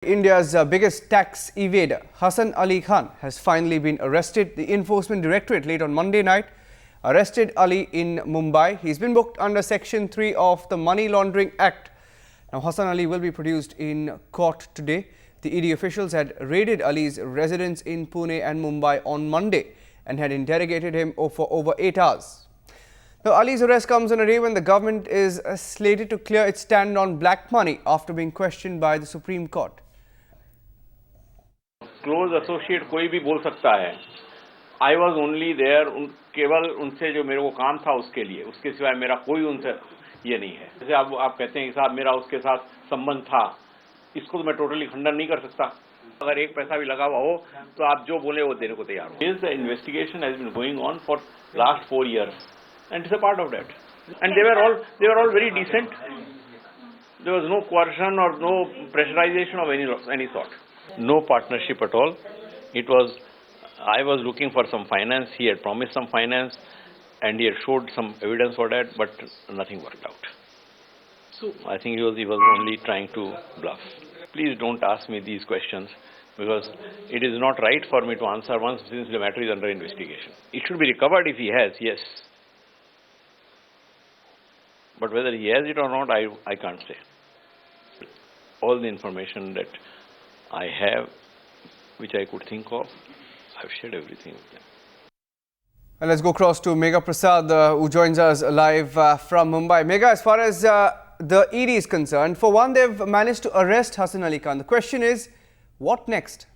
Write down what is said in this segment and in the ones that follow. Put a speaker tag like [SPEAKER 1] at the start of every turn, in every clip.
[SPEAKER 1] India's biggest tax evader, Hasan Ali Khan, has finally been arrested. The Enforcement Directorate late on Monday night arrested Ali in Mumbai. He's been booked under Section 3 of the Money Laundering Act. Now, Hasan Ali will be produced in court today. The ED officials had raided Ali's residence in Pune and Mumbai on Monday and had interrogated him for over 8 hours. Now, Ali's arrest comes on a day when the government is slated to clear its stand on black money after being questioned by the Supreme Court.
[SPEAKER 2] Close associate कोई भी बोल सकता है. I was only there, केवल उनसे जो मेरे को काम था उसके लिए, उसके सिवाय मेरा कोई उनसे ये नहीं है. जैसे आप कहते हैं कि साहब मेरा उसके साथ संबंध था, इसको तो मैं टोटली खंडन नहीं कर सकता. अगर एक पैसा भी लगा हुआ हो तो आप जो बोले वो देने को तैयार हो. The investigation has been going on for last 4 years and it's a part of that. And they were all very decent. There was no coercion or no pressurization of any sort. No partnership at all. I was looking for some finance. He had promised some finance and he had showed some evidence for that, but nothing worked out. So I think he was only trying to bluff. Please don't ask me these questions because it is not right for me to answer once since the matter is under investigation. It should be recovered if he has, yes. But whether he has it or not, I can't say. All the information that I have, which I could think of, I've shared everything with them.
[SPEAKER 1] And let's go across to Megha Prasad, who joins us live from Mumbai. Megha, as far as the ED is concerned, for one, they've managed to arrest Hasan Ali Khan. The question is, what next?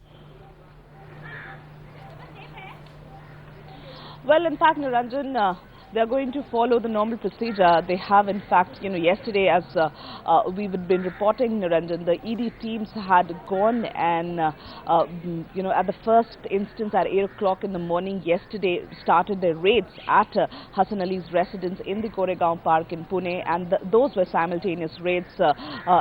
[SPEAKER 3] Well, in fact, Niranjan, they're going to follow the normal procedure. They have, in fact, yesterday, as we've been reporting, Niranjan, the ED teams had gone and, at the first instance at 8 o'clock in the morning yesterday, started their raids at Hasan Ali's residence in the Koregaon Park in Pune, and those were simultaneous raids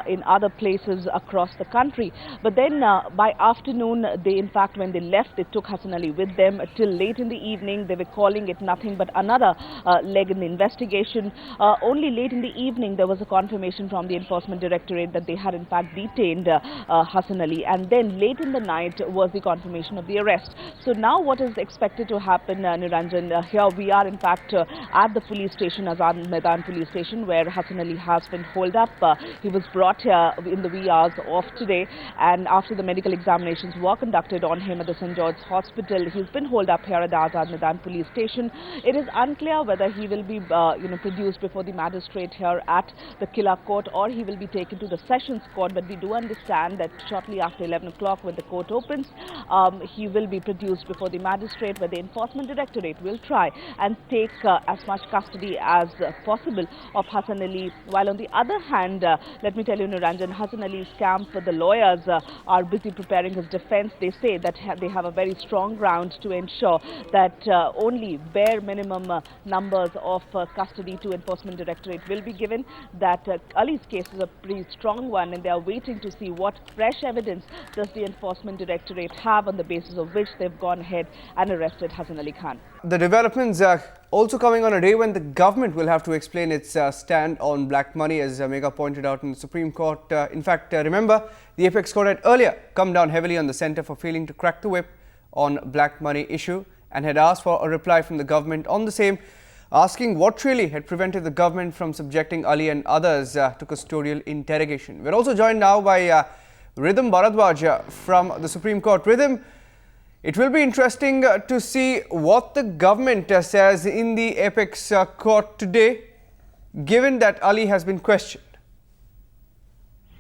[SPEAKER 3] in other places across the country. But then by afternoon, they, in fact, when they left, they took Hasan Ali with them till late in the evening. They were calling it nothing but another leg in the investigation. Only late in the evening there was a confirmation from the Enforcement Directorate that they had in fact detained Hasan Ali, and then late in the night was the confirmation of the arrest. So now what is expected to happen, Niranjan, here we are in fact at the police station, Azad Maidan police station, where Hasan Ali has been holed up. He was brought here in the wee hours of today, and after the medical examinations were conducted on him at the St. George's Hospital, he's been holed up here at the Azad Maidan police station. It is unclear whether he will be produced before the magistrate here at the Killa court or he will be taken to the Sessions court. But we do understand that shortly after 11 o'clock when the court opens, he will be produced before the magistrate, where the Enforcement Directorate will try and take as much custody as possible of Hasan Ali. While on the other hand, let me tell you, Niranjan, Hasan Ali's camp, the lawyers are busy preparing his defense. They say that they have a very strong ground to ensure that only bare minimum numbers of custody to Enforcement Directorate will be given, that Ali's case is a pretty strong one and they are waiting to see what fresh evidence does the Enforcement Directorate have on the basis of which they've gone ahead and arrested Hasan Ali Khan.
[SPEAKER 1] The developments are also coming on a day when the government will have to explain its stand on black money, as Megha pointed out in the Supreme Court. In fact, remember, the Apex Court had earlier come down heavily on the centre for failing to crack the whip on black money issue and had asked for a reply from the government on the same, asking what really had prevented the government from subjecting Ali and others to custodial interrogation. We're also joined now by Ridham Bharadwaj from the Supreme Court. Ridham, it will be interesting to see what the government says in the Apex Court today, given that Ali has been questioned.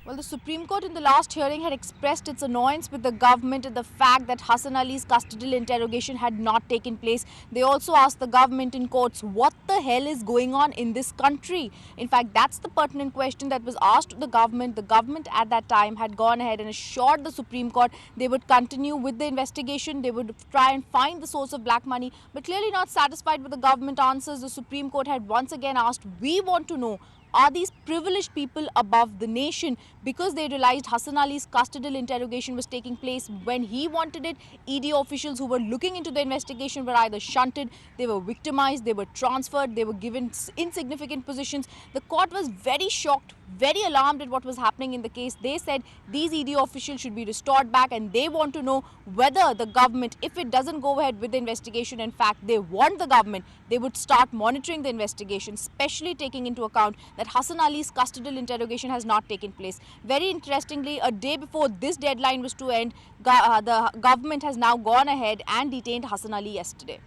[SPEAKER 4] Well, the Supreme Court in the last hearing had expressed its annoyance with the government at the fact that Hasan Ali's custodial interrogation had not taken place. They also asked the government in courts, what the hell is going on in this country? In fact, that's the pertinent question that was asked to the government. The government at that time had gone ahead and assured the Supreme Court they would continue with the investigation. They would try and find the source of black money. But clearly not satisfied with the government answers, the Supreme Court had once again asked, we want to know, are these privileged people above the nation? Because they realized Hasan Ali's custodial interrogation was taking place when he wanted it. ED officials who were looking into the investigation were either shunted, they were victimized, they were transferred, they were given insignificant positions. The court was very shocked, very alarmed at what was happening in the case. They said these ED officials should be restored back, and they want to know whether the government, if it doesn't go ahead with the investigation, in fact, they want the government, they would start monitoring the investigation, especially taking into account that Hasan Ali's custodial interrogation has not taken place. Very interestingly, a day before this deadline was to end, the government has now gone ahead and detained Hasan Ali yesterday.